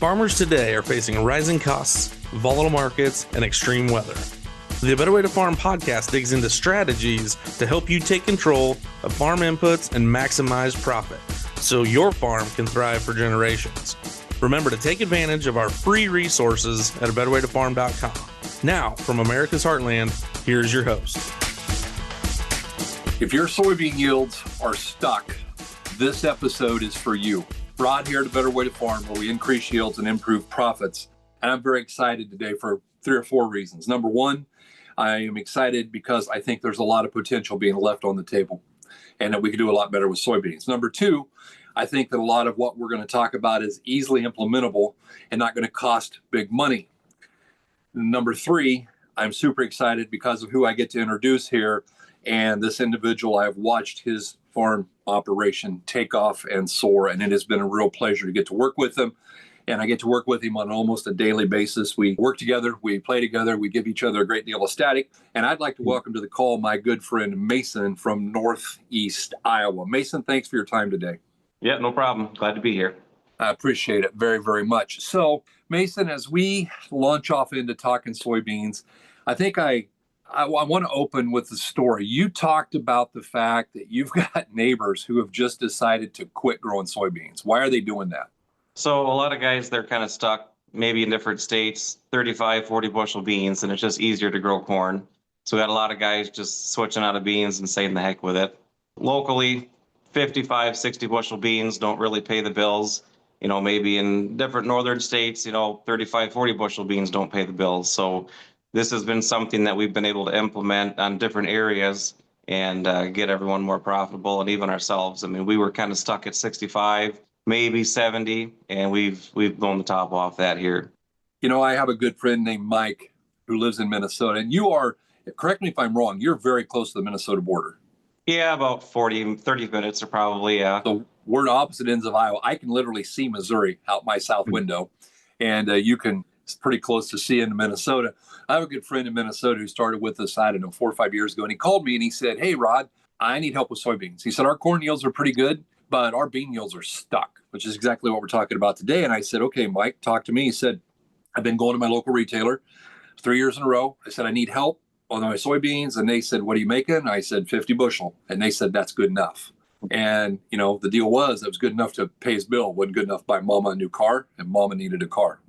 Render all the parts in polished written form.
Farmers today are facing rising costs, volatile markets, and extreme weather. The A Better Way to Farm podcast digs into strategies to help you take control of farm inputs and maximize profit so your farm can thrive for generations. Remember to take advantage of our free resources at abetterwaytofarm.com. Now, from America's Heartland, here's your host. If your soybean yields are stuck, this episode is for you. Rod here at A Better Way to Farm, where we increase yields and improve profits. And I'm very excited today for 3 or 4 reasons. Number one, I am excited because I think there's a lot of potential being left on the table and that we could do a lot better with soybeans. Number two, I think that a lot of what we're going to talk about is easily implementable and not going to cost big money. Number three, I'm super excited because of who I get to introduce here. And this individual, I've watched his farm operation take off and soar, and it has been a real pleasure to get to work with him. And I get to work with him on almost a daily basis. We work together, we play together, we give each other a great deal of static. And I'd like to welcome to the call my good friend Mason from Northeast Iowa. Mason, thanks for your time today. Yeah, no problem. Glad to be here. I appreciate it very, very much. So, Mason, as we launch off into talking soybeans, I think I want to open with the story. You talked about the fact that you've got neighbors who have just decided to quit growing soybeans. Why are they doing that? So a lot of guys, they're kind of stuck maybe in different states, 35, 40 bushel beans, and it's just easier to grow corn. So we got a lot of guys just switching out of beans and saying the heck with it. Locally, 55, 60 bushel beans don't really pay the bills. You know, maybe in different northern states, 35, 40 bushel beans don't pay the bills. So this has been something that we've been able to implement on different areas and get everyone more profitable, and even ourselves. I mean, we were kind of stuck at 65, maybe 70, and we've blown the top off that here. I have a good friend named Mike who lives in Minnesota, and you are, correct me if I'm wrong, you're very close to the Minnesota border. Yeah, about 30 minutes are probably, yeah. So we're at opposite ends of Iowa. I can literally see Missouri out my south window, and it's pretty close to seeing Minnesota. I have a good friend in Minnesota who started with us, 4 or 5 years ago, and he called me and he said, "Hey, Rod, I need help with soybeans." He said, "Our corn yields are pretty good, but our bean yields are stuck," which is exactly what we're talking about today. And I said, "Okay, Mike, talk to me." He said, "I've been going to my local retailer 3 years in a row." I said, "I need help on my soybeans." And they said, "What are you making?" I said, 50 bushel. And they said, "That's good enough." And, the deal was it was good enough to pay his bill. It wasn't good enough to buy Mama a new car, and Mama needed a car.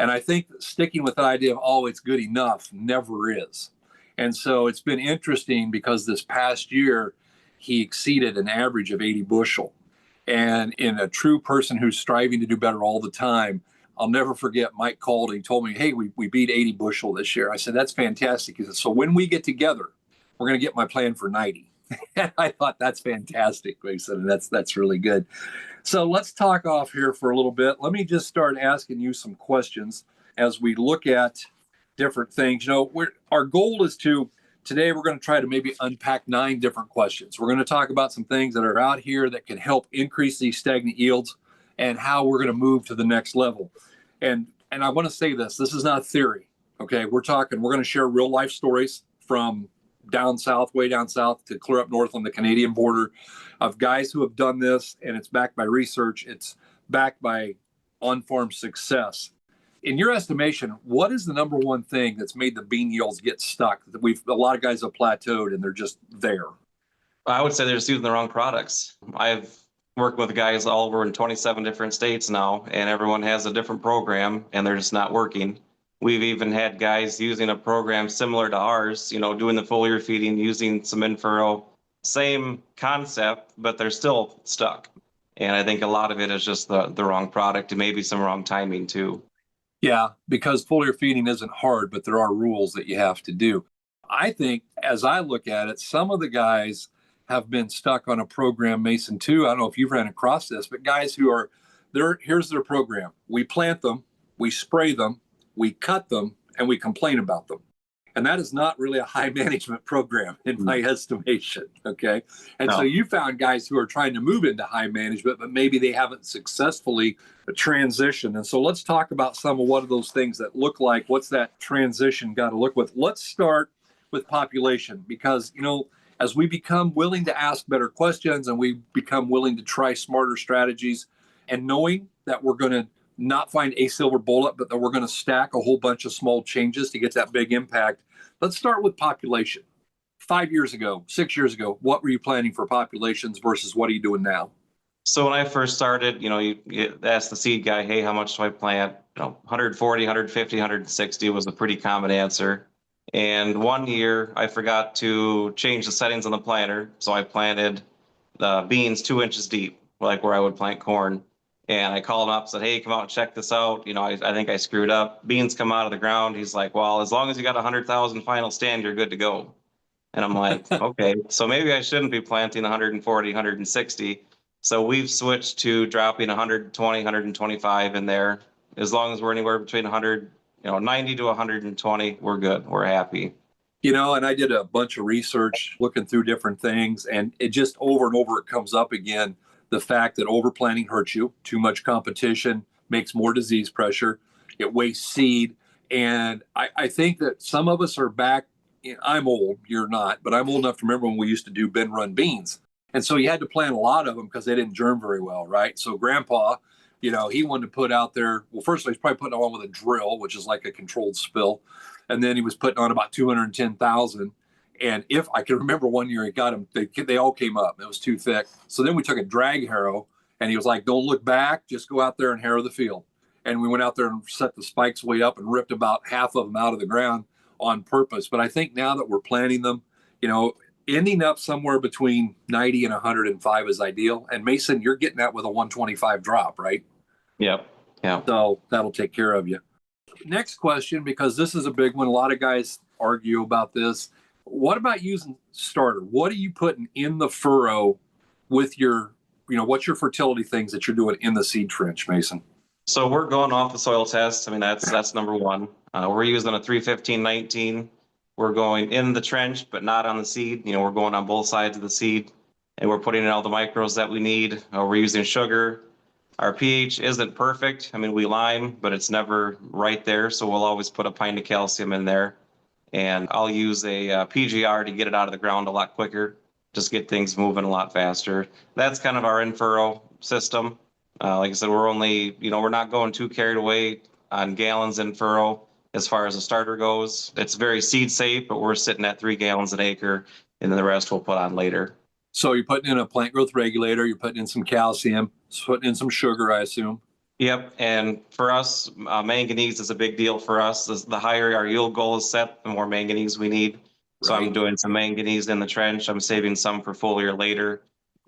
And I think sticking with the idea of, it's good enough never is. And so it's been interesting because this past year, he exceeded an average of 80 bushel. And in a true person who's striving to do better all the time, I'll never forget Mike called and he told me, "Hey, we beat 80 bushel this year." I said, "That's fantastic." He said, "So when we get together, we're going to get my plan for 90. And I thought, that's fantastic. He said, and that's really good. So let's talk off here for a little bit. Let me just start asking you some questions as we look at different things. Our goal is today we're going to try to maybe unpack 9 different questions. We're going to talk about some things that are out here that can help increase these stagnant yields and how we're going to move to the next level. And I want to say this is not theory. Okay. We're going to share real life stories from down south, way down south to clear up north on the Canadian border of guys who have done this, and it's backed by research. It's backed by on-farm success. In your estimation, what is the number one thing that's made the bean yields get stuck? A lot of guys have plateaued and they're just there. I would say they're just using the wrong products. I've worked with guys all over in 27 different states now, and everyone has a different program and they're just not working. We've even had guys using a program similar to ours, doing the foliar feeding, using some in-furrow, same concept, but they're still stuck. And I think a lot of it is just the wrong product and maybe some wrong timing too. Yeah, because foliar feeding isn't hard, but there are rules that you have to do. I think as I look at it, some of the guys have been stuck on a program, Mason, too. I don't know if you've ran across this, but guys who are there, here's their program. We plant them, we spray them, we cut them, and we complain about them. And that is not really a high management program in my estimation, okay? And so you found guys who are trying to move into high management, but maybe they haven't successfully transitioned. And so let's talk about some of what are those things that look like. What's that transition got to look with? Let's start with population because, as we become willing to ask better questions and we become willing to try smarter strategies and knowing that we're going to not find a silver bullet, but that we're going to stack a whole bunch of small changes to get that big impact. Let's start with population. 5 years ago, 6 years ago, what were you planning for populations versus what are you doing now? So when I first started, you ask the seed guy, hey, how much do I plant? 140, 150, 160 was a pretty common answer. And one year I forgot to change the settings on the planter. So I planted the beans 2 inches deep, like where I would plant corn. And I called him up and said, hey, come out and check this out. I think I screwed up. Beans come out of the ground. He's like, well, as long as you got 100,000 final stand, you're good to go. And I'm like, okay, so maybe I shouldn't be planting 140, 160. So we've switched to dropping 120, 125 in there. As long as we're anywhere between 90 to 120, we're good. We're happy. And I did a bunch of research looking through different things, and it just over and over it comes up again. The fact that overplanting hurts you, too much competition makes more disease pressure, it wastes seed. And I think that some of us are back. I'm old, you're not, but I'm old enough to remember when we used to do bin run beans. And so you had to plant a lot of them because they didn't germ very well, right? So grandpa, he wanted to put out there, well, first of all, he's probably putting on with a drill, which is like a controlled spill. And then he was putting on about 210,000. And if I can remember one year he got them, they all came up. It was too thick. So then we took a drag harrow and he was like, don't look back, just go out there and harrow the field. And we went out there and set the spikes way up and ripped about half of them out of the ground on purpose. But I think now that we're planting them, ending up somewhere between 90 and 105 is ideal. And Mason, you're getting that with a 125 drop, right? Yep. Yeah. So that'll take care of you. Next question, because this is a big one. A lot of guys argue about this. What about using starter? What are you putting in the furrow with your, what's your fertility things that you're doing in the seed trench, Mason? So we're going off the soil test. I mean, that's number one. We're using a 315-19. We're going in the trench, but not on the seed. We're going on both sides of the seed, and we're putting in all the micros that we need. We're using sugar. Our pH isn't perfect. I mean, we lime, but it's never right there. So we'll always put a pint of calcium in there. And I'll use a PGR to get it out of the ground a lot quicker, just get things moving a lot faster. That's kind of our in-furrow system. Like I said, we're only, we're not going too carried away on gallons in furrow as far as the starter goes. It's very seed safe, but we're sitting at 3 gallons an acre, and then the rest we'll put on later. So you're putting in a plant growth regulator, you're putting in some calcium, putting in some sugar, I assume. Yep, and for us, manganese is a big deal for us. The higher our yield goal is set, the more manganese we need. So I'm doing some manganese in the trench. I'm saving some for foliar later.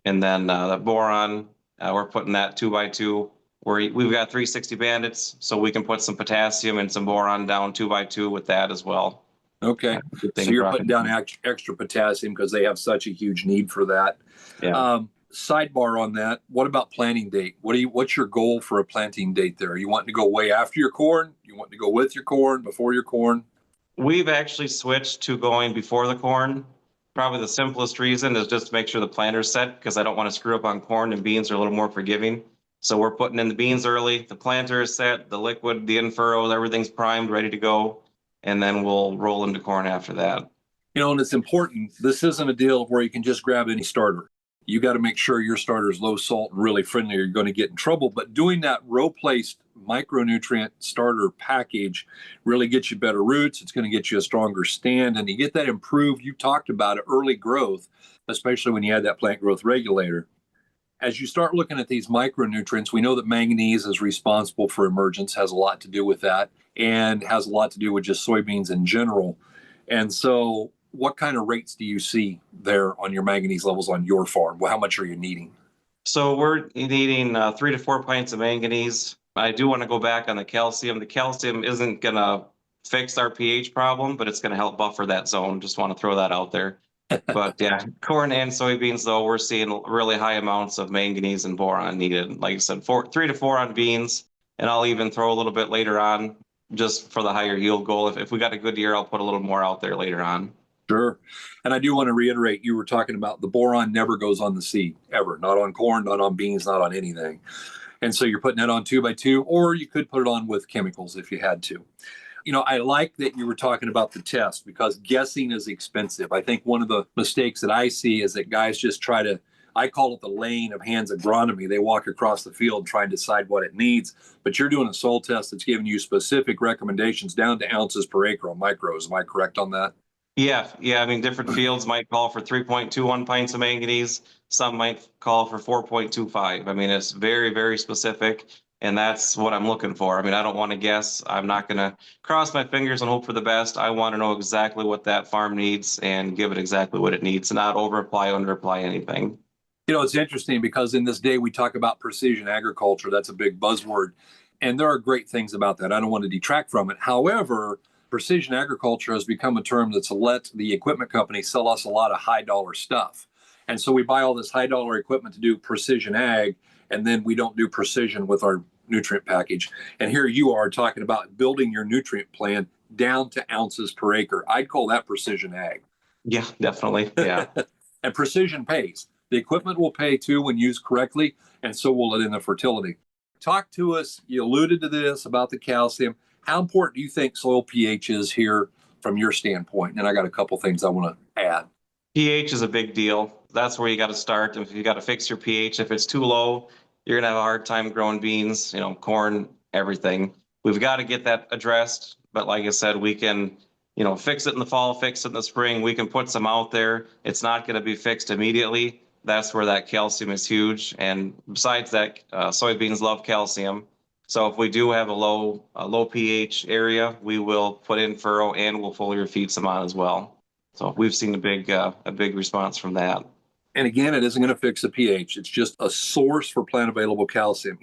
And then the boron, we're putting that 2x2. We've got 360 bandits, so we can put some potassium and some boron down 2x2 with that as well. Okay, so you're putting down extra potassium because they have such a huge need for that. Yeah. Sidebar on that, what about planting date? What's your goal for a planting date there? You want to go way after your corn? You want to go with your corn, before your corn? We've actually switched to going before the corn. Probably the simplest reason is just to make sure the planter's set, because I don't want to screw up on corn, and beans are a little more forgiving. So we're putting in the beans early, the planter is set, the liquid, the in-furrow, everything's primed, ready to go. And then we'll roll into corn after that. And it's important. This isn't a deal where you can just grab any starter. You got to make sure your starter is low salt and really friendly, or you're going to get in trouble. But doing that row placed micronutrient starter package really gets you better roots. It's going to get you a stronger stand, and you get that improved. You talked about it, early growth, especially when you add that plant growth regulator. As you start looking at these micronutrients, we know that manganese is responsible for emergence, has a lot to do with that, and has a lot to do with just soybeans in general. And so what kind of rates do you see there on your manganese levels on your farm? Well, how much are you needing? So we're needing 3 to 4 pints of manganese. I do want to go back on the calcium. The calcium isn't going to fix our pH problem, but it's going to help buffer that zone. Just want to throw that out there. But yeah, corn and soybeans, though, we're seeing really high amounts of manganese and boron needed. Like I said, 3 to 4 on beans, and I'll even throw a little bit later on just for the higher yield goal. If we got a good year, I'll put a little more out there later on. Sure. And I do want to reiterate, you were talking about the boron never goes on the seed, ever. Not on corn, not on beans, not on anything. And so you're putting that on 2x2, or you could put it on with chemicals if you had to. I like that you were talking about the test, because guessing is expensive. I think one of the mistakes that I see is that guys just try to, I call it the lane of hands agronomy. They walk across the field trying to decide what it needs, but you're doing a soil test that's giving you specific recommendations down to ounces per acre on micros. Am I correct on that? Yeah. I mean, different fields might call for 3.21 pints of manganese. Some might call for 4.25. I mean, it's very, very specific, and that's what I'm looking for. I mean, I don't want to guess. I'm not going to cross my fingers and hope for the best. I want to know exactly what that farm needs and give it exactly what it needs, and not over apply, under apply anything. You know, it's interesting because in this day we talk about precision agriculture. That's a big buzzword. And there are great things about that. I don't want to detract from it. However, precision agriculture has become a term that's let the equipment companies sell us a lot of high dollar stuff. And so we buy all this high dollar equipment to do precision ag, and then we don't do precision with our nutrient package. And here you are talking about building your nutrient plan down to ounces per acre. I'd call that precision ag. Yeah, definitely. Yeah. And precision pays. The equipment will pay too when used correctly, and so will it in the fertility. Talk to us, you alluded to this about the calcium. How important do you think soil pH is here from your standpoint? And I got a couple things I want to add. pH is a big deal. That's where you got to start. If you got to fix your pH, if it's too low, you're gonna have a hard time growing beans, corn, everything. We've got to get that addressed. But like I said, we can, fix it in the fall, fix it in the spring. We can put some out there. It's not going to be fixed immediately. That's where that calcium is huge. And besides that, soybeans love calcium. So if we do have a low pH area, we will put in furrow and we'll foliar feed some on as well. So we've seen a big response from that. And again, it isn't going to fix the pH. It's just a source for plant available calcium.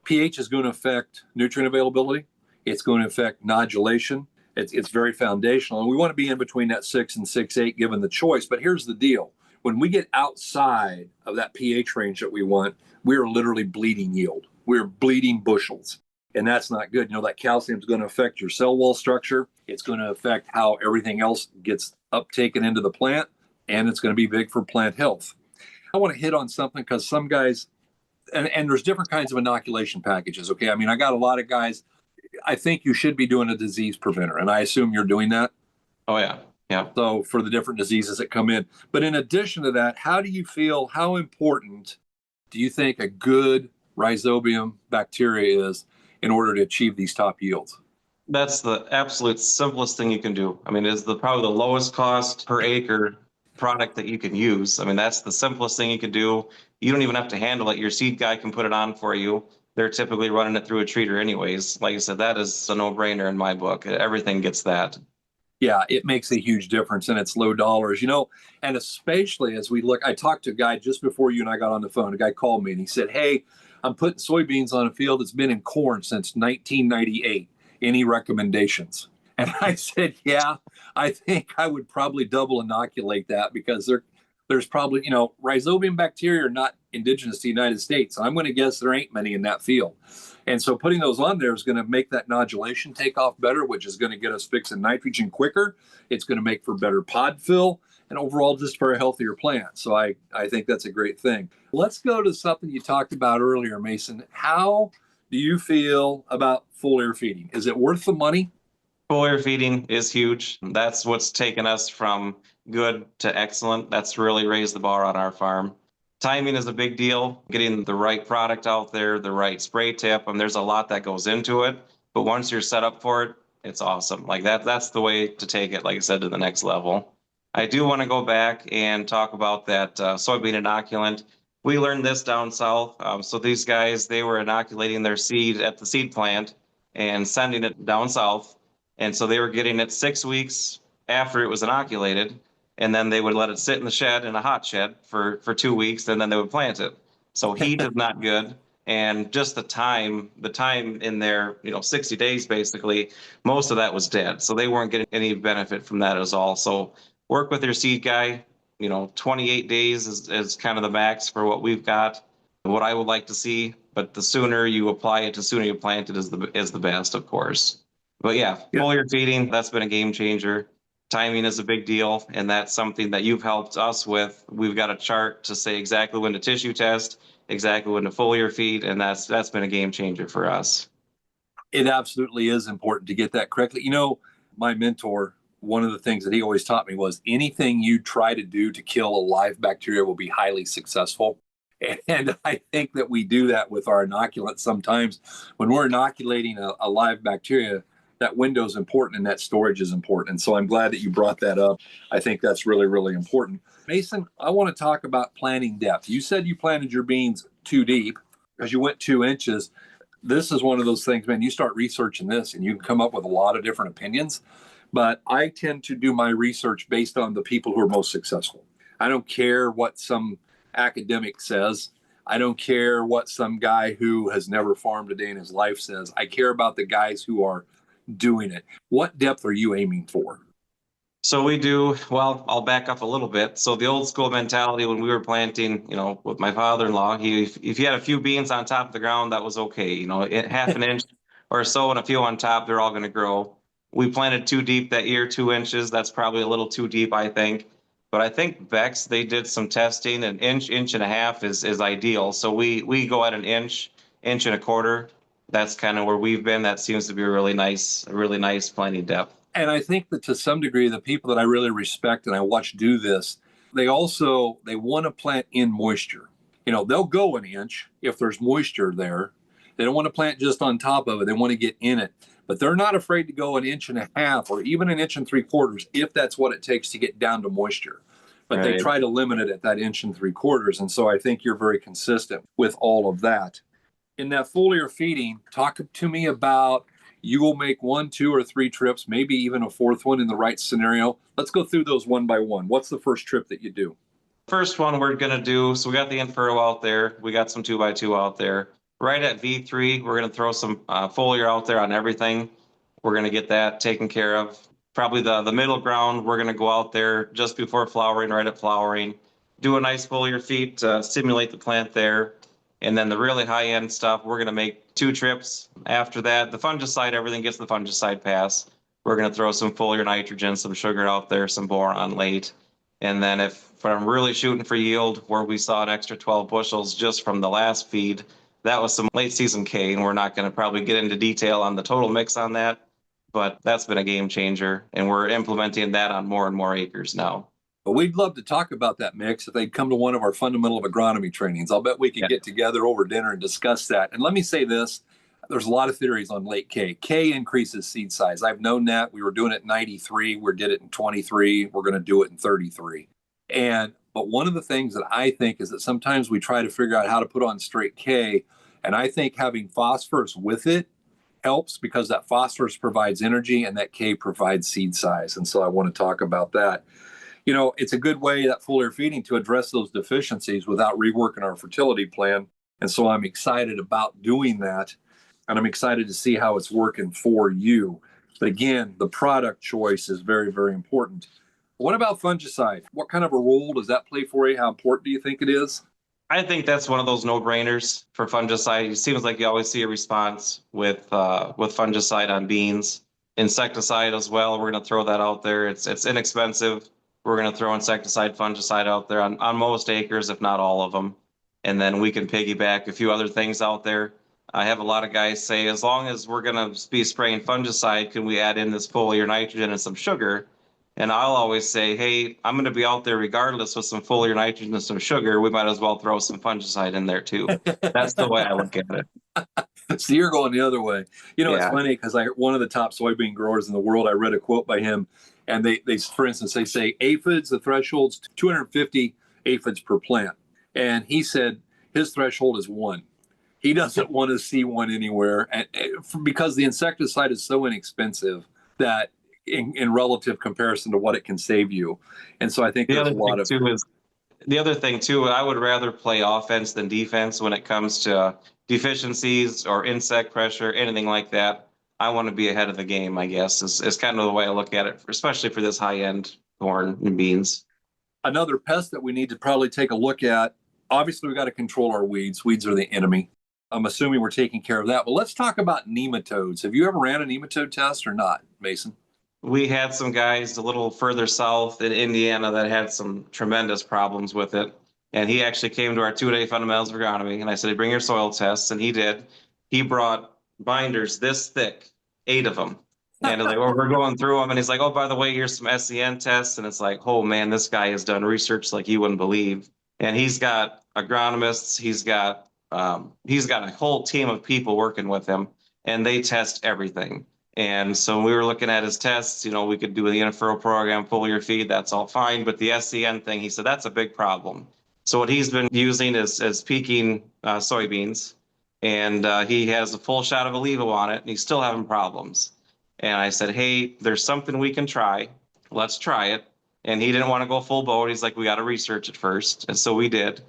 pH is going to affect nutrient availability. It's going to affect nodulation. It's very foundational. And we want to be in between that 6 and 6.8 given the choice. But here's the deal. When we get outside of that pH range that we want, we are literally bleeding yield. We're bleeding bushels. And that's not good. That calcium is going to affect your cell wall structure. It's going to affect how everything else gets uptaken into the plant. And it's going to be big for plant health. I want to hit on something because some guys, and there's different kinds of inoculation packages. Okay. I mean, I got a lot of guys. I think you should be doing a disease preventer. And I assume you're doing that. Oh, yeah. Yeah. So for the different diseases that come in. But in addition to that, how important do you think a good rhizobium bacteria is in order to achieve these top yields? That's the absolute simplest thing you can do. I mean, it's probably the lowest cost per acre product that you can use. I mean, that's the simplest thing you can do. You don't even have to handle it. Your seed guy can put it on for you. They're typically running it through a treater anyways. Like I said, that is a no-brainer in my book. Everything gets that. Yeah, it makes a huge difference, and it's low dollars, and especially as we look, I talked to a guy just before you and I got on the phone. A guy called me and he said, "Hey, I'm putting soybeans on a field that's been in corn since 1998. Any recommendations?" And I said, "Yeah, I think I would probably double inoculate that because there's probably, rhizobium bacteria are not indigenous to the United States. I'm going to guess there ain't many in that field. And so putting those on there is going to make that nodulation take off better, which is going to get us fixing nitrogen quicker. It's going to make for better pod fill and overall just for a healthier plant. So I think that's a great thing. Let's go to something you talked about earlier, Mason. How do you feel about foliar feeding? Is it worth the money? Foliar feeding is huge. That's what's taken us from good to excellent. That's really raised the bar on our farm. Timing is a big deal. Getting the right product out there, the right spray tip, and there's a lot that goes into it. But once you're set up for it, it's awesome. Like that's the way to take it, like I said, to the next level. I do want to go back and talk about that soybean inoculant. We learned this down south. So these guys, they were inoculating their seed at the seed plant and sending it down south. And so they were getting it 6 weeks after it was inoculated. And then they would let it sit in the shed, in a hot shed for 2 weeks, and then they would plant it. So heat is not good. And just the time in there, 60 days basically, most of that was dead. So they weren't getting any benefit from that at all. So work with your seed guy. 28 days is kind of the max for what we've got, what I would like to see. But the sooner you apply it, the sooner you plant it is the best, of course. But yeah, foliar feeding, that's been a game changer. Timing is a big deal, and that's something that you've helped us with. We've got a chart to say exactly when to tissue test, exactly when to foliar feed, and that's been a game changer for us. It absolutely is important to get that correctly. My mentor one of the things that he always taught me was anything you try to do to kill a live bacteria will be highly successful. And I think that we do that with our inoculant sometimes. When we're inoculating a live bacteria, that window is important and that storage is important. And so I'm glad that you brought that up. I think that's really, really important. Mason, I want to talk about planting depth. You said you planted your beans too deep because you went 2 inches. This is one of those things, man, you start researching this and you can come up with a lot of different opinions. But I tend to do my research based on the people who are most successful. I don't care what some academic says. I don't care what some guy who has never farmed a day in his life says. I care about the guys who are doing it. What depth are you aiming for? So we do, well, I'll back up a little bit. So the old school mentality when we were planting, with my father-in-law, if you had a few beans on top of the ground, that was okay. Half an inch or so and a few on top, they're all going to grow. We planted too deep that year, 2 inches. That's probably a little too deep, I think. But I think Bex, they did some testing. An inch and a half is ideal. So we go at an inch and a quarter. That's kind of where we've been. That seems to be a really nice planting depth. And I think that to some degree, the people that I really respect and I watch do this, they want to plant in moisture. They'll go an inch if there's moisture there. They don't want to plant just on top of it. They want to get in it. But they're not afraid to go an inch and a half or even an inch and 3/4 if that's what it takes to get down to moisture. But Right. They try to limit it at that inch and 3/4. And so I think you're very consistent with all of that. In that foliar feeding, talk to me about you will make 1, 2, or 3 trips, maybe even a 4th one in the right scenario. Let's go through those one by one. What's the first trip that you do? First one we're going to do, so we got the Infurrow out there. We got some 2x2 out there. Right at V3, we're going to throw some foliar out there on everything. We're going to get that taken care of. Probably the middle ground, we're going to go out there just before flowering, right at flowering. Do a nice foliar feed to stimulate the plant there. And then the really high-end stuff, we're going to make 2 trips. After that, the fungicide, everything gets the fungicide pass. We're going to throw some foliar nitrogen, some sugar out there, some boron late. And then if I'm really shooting for yield, where we saw an extra 12 bushels just from the last feed, that was some late season K, and we're not going to probably get into detail on the total mix on that, but that's been a game changer, and we're implementing that on more and more acres now. Well, we'd love to talk about that mix if they'd come to one of our fundamental of agronomy trainings. I'll bet we could get together over dinner and discuss that. And let me say this, there's a lot of theories on late K. K increases seed size. I've known that. We were doing it in 93. We did it in 23. We're going to do it in 33. But one of the things that I think is that sometimes we try to figure out how to put on straight K. And I think having phosphorus with it helps because that phosphorus provides energy and that K provides seed size. And so I want to talk about that. It's a good way, that foliar feeding, to address those deficiencies without reworking our fertility plan. And so I'm excited about doing that. And I'm excited to see how it's working for you. But again, the product choice is very, very important. What about fungicide? What kind of a role does that play for you? How important do you think it is? I think that's one of those no-brainers for fungicide. It seems like you always see a response with fungicide on beans. Insecticide as well, we're going to throw that out there. It's inexpensive. We're going to throw insecticide, fungicide out there on most acres, if not all of them. And then we can piggyback a few other things out there. I have a lot of guys say, as long as we're going to be spraying fungicide, can we add in this foliar nitrogen and some sugar? And I'll always say, hey, I'm going to be out there regardless with some foliar nitrogen and some sugar. We might as well throw some fungicide in there too. That's the way I look at it. So you're going the other way. Yeah. It's funny because one of the top soybean growers in the world, I read a quote by him. And they, for instance, they say aphids, the threshold's 250 aphids per plant. And he said his threshold is 1. He doesn't want to see one anywhere because the insecticide is so inexpensive that in relative comparison to what it can save you. And so I think there's a lot of... The other thing too, I would rather play offense than defense when it comes to deficiencies or insect pressure, anything like that. I want to be ahead of the game, I guess, is kind of the way I look at it, especially for this high-end corn and beans. Another pest that we need to probably take a look at, obviously we got to control our weeds. Weeds are the enemy. I'm assuming we're taking care of that. But let's talk about nematodes. Have you ever ran a nematode test or not, Mason? We had some guys a little further south in Indiana that had some tremendous problems with it. And he actually came to our 2-day fundamentals of agronomy. And I said, bring your soil tests. And he did. He brought binders this thick, 8 of them. And like, we're going through them, and he's like, "Oh, by the way, here's some SEN tests." And it's like, "Oh man, this guy has done research like you wouldn't believe." And he's got agronomists, he's got a whole team of people working with him, and they test everything. And so we were looking at his tests. We could do the in-furrow program, foliar feed, that's all fine. But the SEN thing, he said, that's a big problem. So what he's been using is peaking soybeans, and he has a full shot of Olivo on it, and he's still having problems. And I said, hey, there's something we can try. Let's try it. And he didn't want to go full boat. He's like, we got to research it first. And so we did.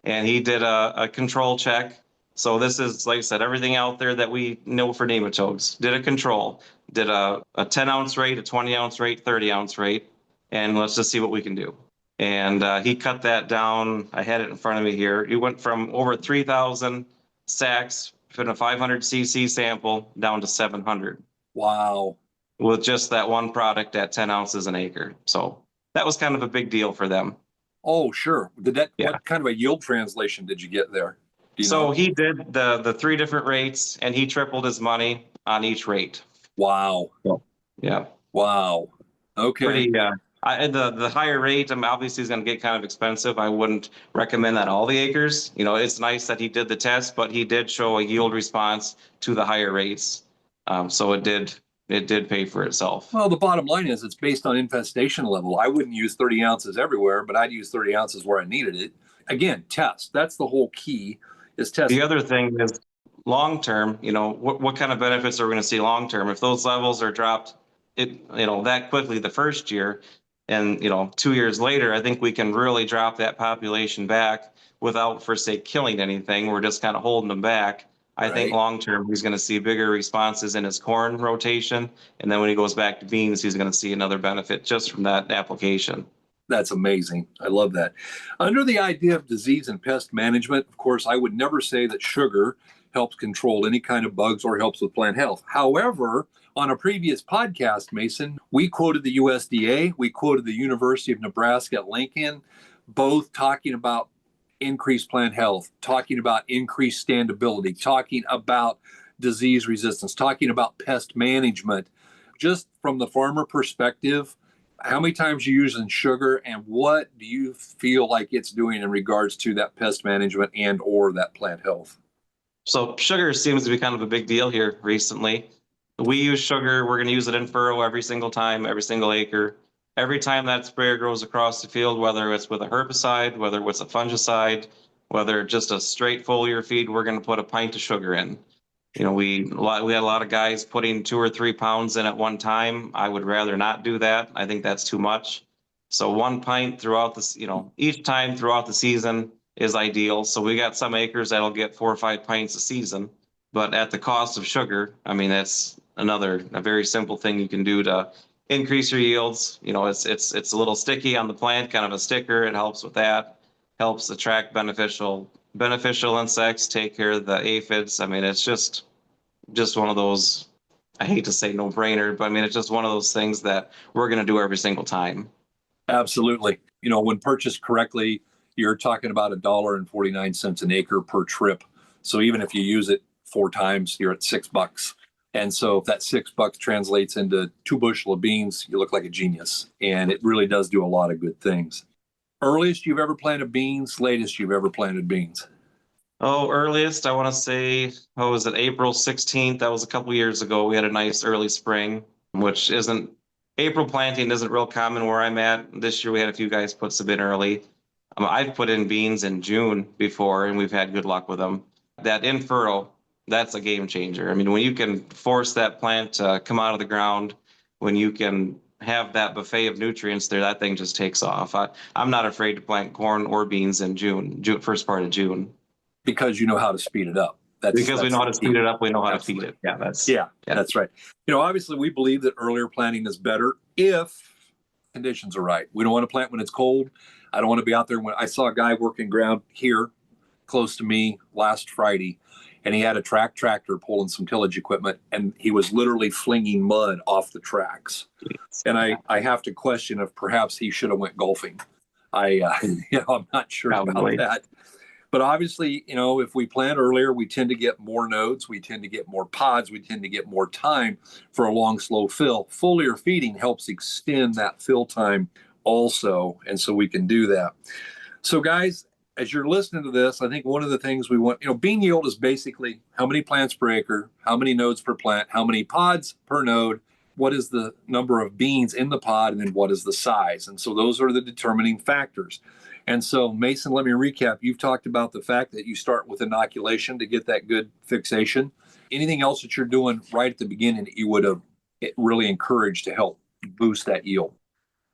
And he did a control check. So this is, like I said, everything out there that we know for nematodes. Did a control, did a 10-ounce rate, a 20-ounce rate, 30-ounce rate. And let's just see what we can do. And he cut that down. I had it in front of me here. He went from over 3,000 sacks in a 500 cc sample down to 700. Wow. With just that one product at 10 ounces an acre. So that was kind of a big deal for them. Oh, sure. What kind of a yield translation did you get there? So he did the 3 different rates, and he tripled his money on each rate. Wow. Yeah. Wow. Okay. Pretty, the higher rate, obviously is going to get kind of expensive. I wouldn't recommend that all the acres. It's nice that he did the test, but he did show a yield response to the higher rates. So it did pay for itself. Well, the bottom line is it's based on infestation level. I wouldn't use 30 ounces everywhere, but I'd use 30 ounces where I needed it. Again, test. That's the whole key, is test. The other thing is long term, what kind of benefits are we going to see long term? If those levels are dropped that quickly the first year, and 2 years later, I think we can really drop that population back without, for say, killing anything. We're just kind of holding them back. I think long term, he's going to see bigger responses in his corn rotation. And then when he goes back to beans, he's going to see another benefit just from that application. That's amazing. I love that. Under the idea of disease and pest management, of course, I would never say that sugar helps control any kind of bugs or helps with plant health. However, on a previous podcast, Mason, we quoted the USDA, we quoted the University of Nebraska at Lincoln, both talking about increased plant health, talking about increased standability, talking about disease resistance, talking about pest management. Just from the farmer perspective, how many times are you using sugar, and what do you feel like it's doing in regards to that pest management and or that plant health? So sugar seems to be kind of a big deal here recently. We use sugar. We're going to use it in furrow every single time, every single acre. Every time that sprayer goes across the field, whether it's with a herbicide, whether it's a fungicide, whether just a straight foliar feed, we're going to put a pint of sugar in. We had a lot of guys putting 2 or 3 pounds in at one time. I would rather not do that. I think that's too much. So 1 pint throughout each time throughout the season is ideal. So we got some acres that'll get 4 or 5 pints a season, but at the cost of sugar. That's a very simple thing you can do to increase your yields. It's a little sticky on the plant, kind of a sticker. It helps with that. Helps attract beneficial insects, take care of the aphids. It's just one of those, I hate to say no brainer, but it's just one of those things that we're going to do every single time. Absolutely. When purchased correctly, you're talking about $1.49 an acre per trip. So even if you use it 4 times, you're at $6. And so if that $6 translates into 2 bushel of beans, you look like a genius. And it really does do a lot of good things. Earliest you've ever planted beans, latest you've ever planted beans? Oh, earliest, I want to say, was it April 16th? That was a couple years ago. We had a nice early spring, which April planting isn't real common where I'm at. This year we had a few guys put some in early. I've put in beans in June before, and we've had good luck with them. That in furrow, that's a game changer. When you can force that plant to come out of the ground, when you can have that buffet of nutrients there, that thing just takes off. I'm not afraid to plant corn or beans in June, first part of June. Because you know how to speed it up. Because we know how to speed it up, we know how to feed it. Yeah, that's right. Obviously we believe that earlier planting is better if conditions are right. We don't want to plant when it's cold. I don't want to be out there when I saw a guy working ground here close to me last Friday, and he had a tractor pulling some tillage equipment, and he was literally flinging mud off the tracks. And I have to question if perhaps he should have went golfing. I'm not sure about that. But obviously, if we plant earlier, we tend to get more nodes, we tend to get more pods, we tend to get more time for a long, slow fill. Foliar feeding helps extend that fill time also, and so we can do that. So guys, as you're listening to this, I think one of the things we want, bean yield is basically how many plants per acre, how many nodes per plant, how many pods per node, what is the number of beans in the pod, and then what is the size. And so those are the determining factors. And so, Mason, let me recap. You've talked about the fact that you start with inoculation to get that good fixation. Anything else that you're doing right at the beginning that you would have really encouraged to help boost that yield?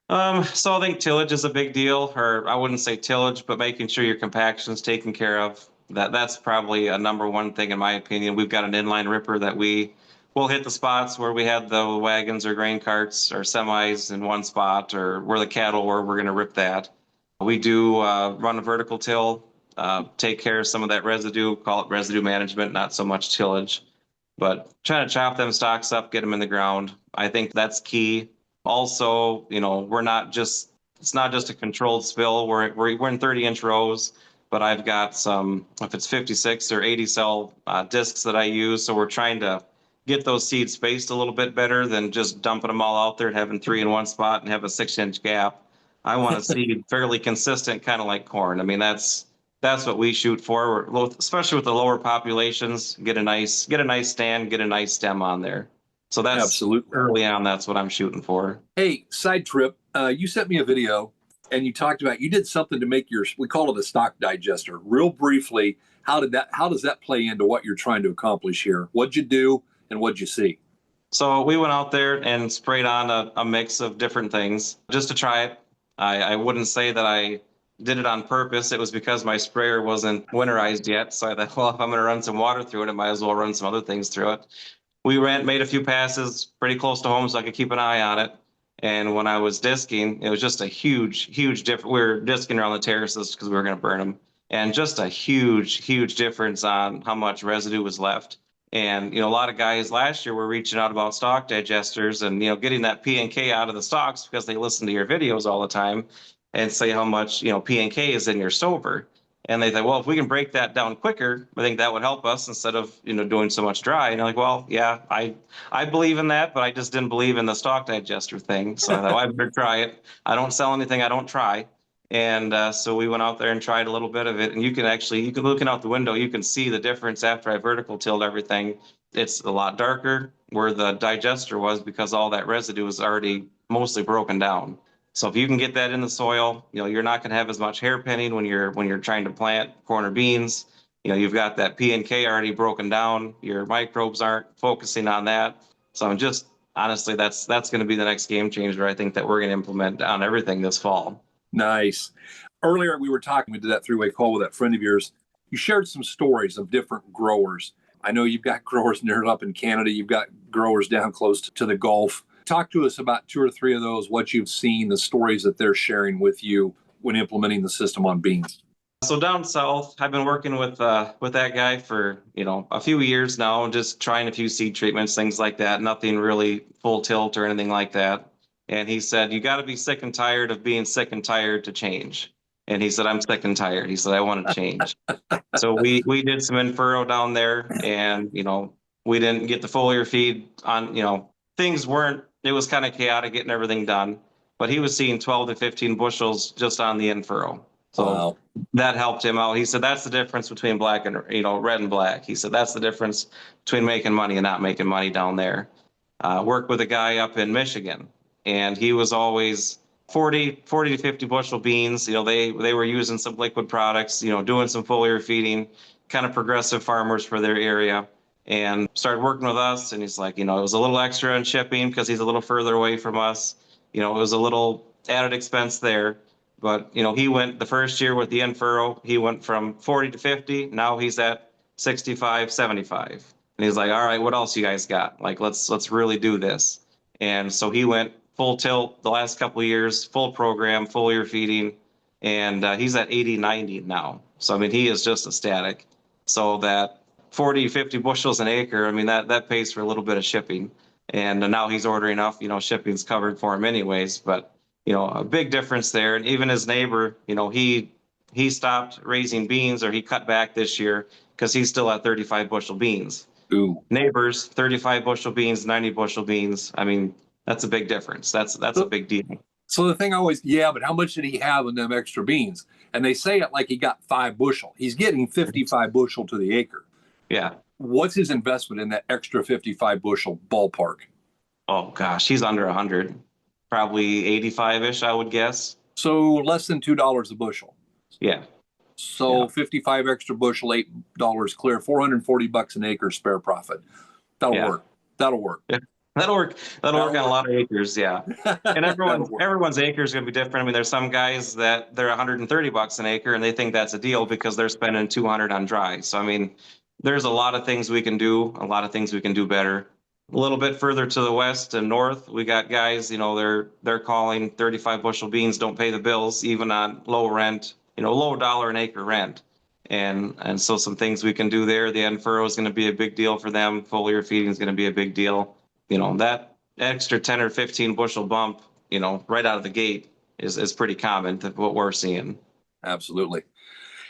So I think tillage is a big deal, or I wouldn't say tillage, but making sure your compaction is taken care of. That's probably a number one thing in my opinion. We've got an inline ripper that we'll hit the spots where we had the wagons or grain carts or semis in one spot, or where the cattle were, we're going to rip that. We do run a vertical till, take care of some of that residue, call it residue management, not so much tillage, but trying to chop them stalks up, get them in the ground. I think that's key. Also, it's not just a controlled spill. We're in 30-inch rows, but I've got some, if it's 56 or 80 cell discs that I use. So we're trying to get those seeds spaced a little bit better than just dumping them all out there and having 3 in one spot and have a 6-inch gap. I want to see fairly consistent, kind of like corn. I mean, that's what we shoot for, especially with the lower populations. Get a nice stand, get a nice stem on there. So that's absolutely early on. That's what I'm shooting for. Hey, side trip. You sent me a video and you talked about, you did something to make we call it a stock digester. Real briefly, how does that play into what you're trying to accomplish here? What'd you do and what'd you see? So we went out there and sprayed on a mix of different things just to try it. I wouldn't say that I did it on purpose. It was because my sprayer wasn't winterized yet. So I thought, well, if I'm going to run some water through it, I might as well run some other things through it. We made a few passes pretty close to home so I could keep an eye on it. And when I was disking, it was just a huge difference. We were disking around the terraces because we were going to burn them. And just a huge difference on how much residue was left. And, a lot of guys last year were reaching out about stalk digesters and, getting that P and K out of the stalks because they listen to your videos all the time and say how much, P and K is in your stover. And they thought, well, if we can break that down quicker, I think that would help us instead of, doing so much dry. And you're like, well, yeah, I believe in that, but I just didn't believe in the stalk digester thing. So I thought, well, I better try it. I don't sell anything I don't try. And so we went out there and tried a little bit of it. And you can looking out the window, you can see the difference after I vertical tilled everything. It's a lot darker where the digester was because all that residue was already mostly broken down. So if you can get that in the soil, you're not going to have as much hairpinning when you're trying to plant corn or beans. You've got that P and K already broken down. Your microbes aren't focusing on that. So I'm just honestly, that's going to be the next game changer. I think that we're going to implement on everything this fall. Nice. Earlier we did that three-way call with that friend of yours. You shared some stories of different growers. I know you've got growers near up in Canada. You've got growers down close to the Gulf. Talk to us about 2 or 3 of those, what you've seen, the stories that they're sharing with you when implementing the system on beans. So down south, I've been working with that guy for, a few years now, just trying a few seed treatments, things like that. Nothing really full tilt or anything like that. And he said, you got to be sick and tired of being sick and tired to change. And he said, I'm sick and tired. He said, I want to change. So we did some in-furrow down there and, we didn't get the foliar feed on, it was kind of chaotic getting everything done, but he was seeing 12 to 15 bushels just on the in-furrow. So wow. That helped him out. He said, that's the difference between black and, red and black. He said, that's the difference between making money and not making money down there. Worked with a guy up in Michigan, and he was always 40 to 50 bushel beans. They were using some liquid products, doing some foliar feeding, kind of progressive farmers for their area, and started working with us. And he's like, it was a little extra in shipping because he's a little further away from us. It was a little added expense there. But, he went the first year with the in-furrow, he went from 40 to 50. Now he's at 65, 75. And he's like, all right, what else you guys got? Like, let's really do this. And so he went full tilt the last couple of years, full program, foliar feeding, and he's at 80, 90 now. So, he is just ecstatic. So that 40, 50 bushels an acre, that pays for a little bit of shipping. And now he's ordering enough, shipping's covered for him anyways. But, a big difference there. And even his neighbor, he he stopped raising beans, or he cut back this year because he's still at 35 bushel beans. Ooh. Neighbors, 35 bushel beans, 90 bushel beans. I mean, that's a big difference. That's a big deal. So the thing I always, yeah, but how much did he have in them extra beans? And they say it like he got 5 bushel. He's getting 55 bushel to the acre. Yeah. What's his investment in that extra 55 bushel ballpark? Oh gosh, he's under 100, probably 85-ish, I would guess. So less than $2 a bushel. Yeah. So Yeah. 55 extra bushel, $8 clear, $440 an acre spare profit. That'll Yeah. work. That'll work. Yeah. That'll work on a lot of acres. Yeah. And everyone's acre is going to be different. I mean, there's some guys that they're $130 an acre and they think that's a deal because they're spending 200 on dry. So, I mean, there's a lot of things we can do, a lot of things we can do better. A little bit further to the west and north, we got guys, they're calling 35 bushel beans don't pay the bills, even on low rent, low dollar an acre rent. And so some things we can do there. The end furrow is going to be a big deal for them. Foliar feeding is going to be a big deal. That extra 10 or 15 bushel bump, right out of the gate is pretty common to what we're seeing. Absolutely.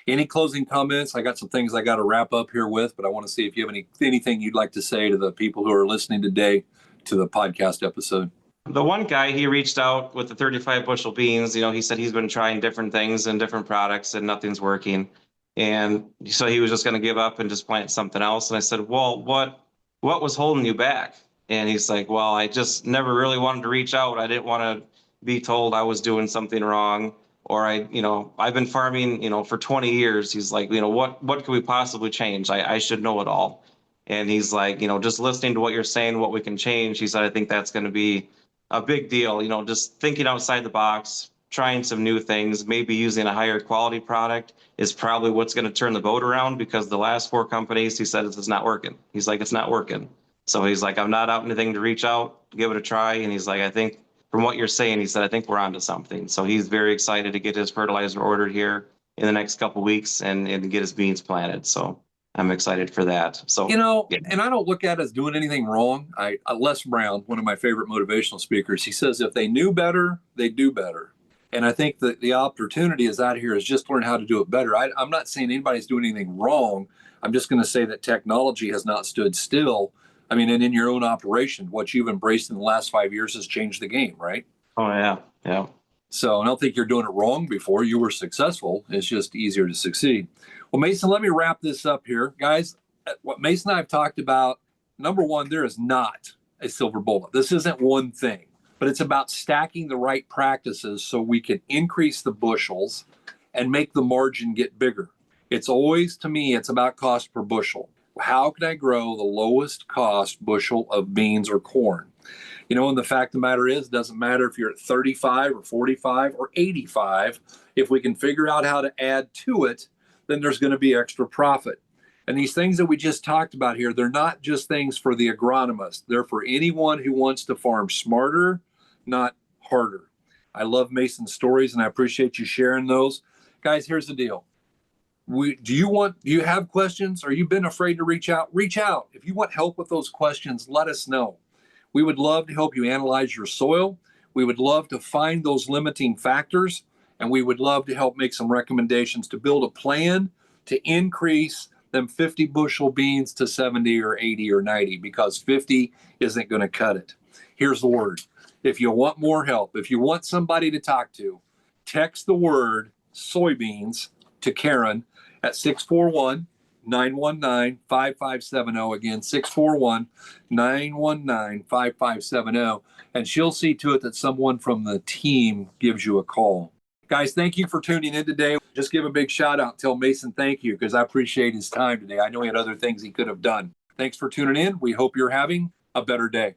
Any closing comments? I got some things I got to wrap up here with, but I want to see if you have anything you'd like to say to the people who are listening today to the podcast episode. The one guy, he reached out with the 35 bushel beans. He said he's been trying different things and different products and nothing's working. And so he was just going to give up and just plant something else. And I said, well, what was holding you back? And he's like, well, I just never really wanted to reach out. I didn't want to be told I was doing something wrong, or I've been farming, for 20 years. He's like, what could we possibly change? I should know it all. And he's like, just listening to what you're saying, what we can change. He said, I think that's going to be a big deal. Just thinking outside the box, trying some new things, maybe using a higher quality product is probably what's going to turn the boat around, because the last 4 companies, he said, it's not working. He's like, it's not working. So he's like, I'm not out anything to reach out, give it a try. And he's like, I think from what you're saying, he said, I think we're onto something. So he's very excited to get his fertilizer ordered here in the next couple of weeks and get his beans planted. So I'm excited for that. So, yeah. And I don't look at it as doing anything wrong. Les Brown, one of my favorite motivational speakers, he says, if they knew better, they'd do better. And I think that the opportunity is out here is just learn how to do it better. I'm not saying anybody's doing anything wrong. I'm just going to say that technology has not stood still. I mean, and in your own operation, what you've embraced in the last 5 years has changed the game, right? Oh, yeah. Yeah. So I don't think you're doing it wrong before. You were successful. It's just easier to succeed. Well, Mason, let me wrap this up here. Guys, what Mason and I have talked about, number one, there is not a silver bullet. This isn't one thing, but it's about stacking the right practices so we can increase the bushels and make the margin get bigger. It's always, to me, it's about cost per bushel. How can I grow the lowest cost bushel of beans or corn? And the fact of the matter is, it doesn't matter if you're at 35 or 45 or 85. If we can figure out how to add to it, then there's going to be extra profit. And these things that we just talked about here, they're not just things for the agronomist. They're for anyone who wants to farm smarter, not harder. I love Mason's stories, and I appreciate you sharing those. Guys, here's the deal. Do you have questions? Or you've been afraid to reach out? Reach out. If you want help with those questions, let us know. We would love to help you analyze your soil. We would love to find those limiting factors, and we would love to help make some recommendations to build a plan to increase them 50 bushel beans to 70 or 80 or 90, because 50 isn't going to cut it. Here's the word. If you want more help, if you want somebody to talk to, text the word soybeans to Karen at 641-919-5570. Again, 641-919-5570. And she'll see to it that someone from the team gives you a call. Guys, thank you for tuning in today. Just give a big shout out. Tell Mason thank you, because I appreciate his time today. I know he had other things he could have done. Thanks for tuning in. We hope you're having a better day.